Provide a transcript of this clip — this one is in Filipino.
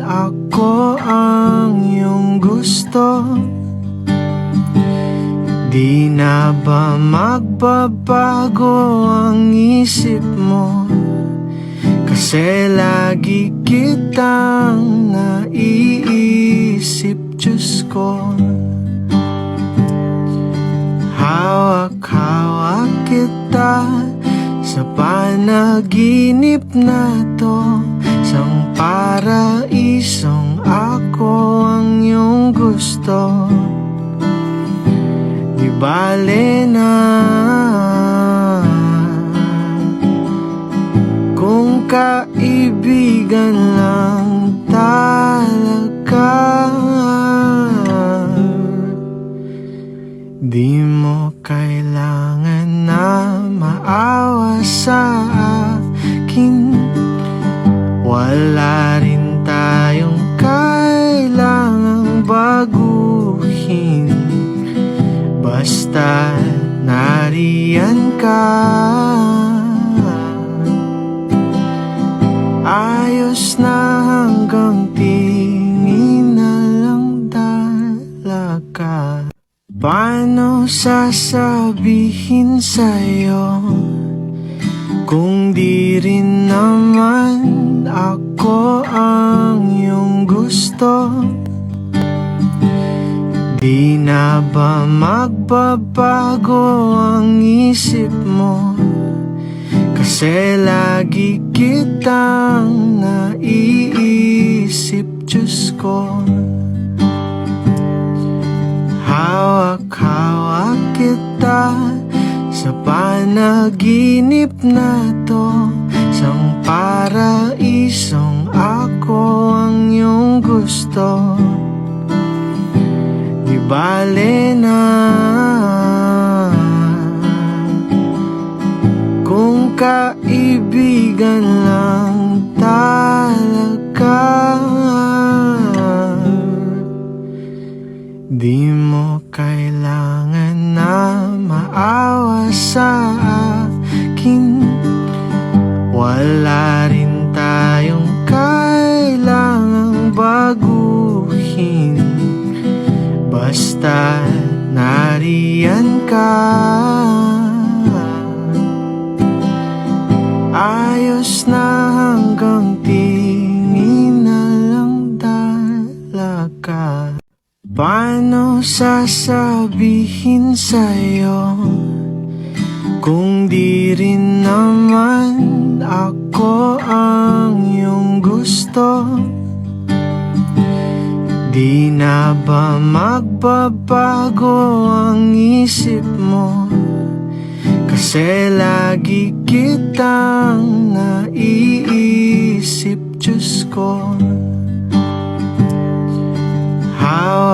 ako ang iyong gusto. Di na ba magbabago ang isip mo? Kasi lagi kitang naiisip, Diyos ko. Hawak-hawak kita sa panaginip na to, sang paraisong ako ang iyong gusto. Di bale na kung kaibigan lang talaga. Di mo kailangan na maawa sa akin. Wala rin tayong kailangang baguhin, basta nariyan ka. Ayos na hanggang tingin na lang dalaga. Paano sasabihin sa'yo kung di rin naman ako ang iyong gusto? Di na ba magbabago ang isip mo? Kasi lagi kitang naiisip, Diyos ko. Hawak-hawak kita sa panaginip na to, sang paraisong ako ang iyong gusto. Di bale na kung kaibigan lang talaga. Di mo kailangan na maawa sa akin. Wala rin tayong kailangang baguhin, basta nariyan ka. Ayos na hanggang tingin na lang dalaga. Paano sasabihin sa'yo kung di rin naman ako ang iyong gusto? Di na ba magbabago ang isip mo? Kasi lagi kitang naiisip, Diyos ko. How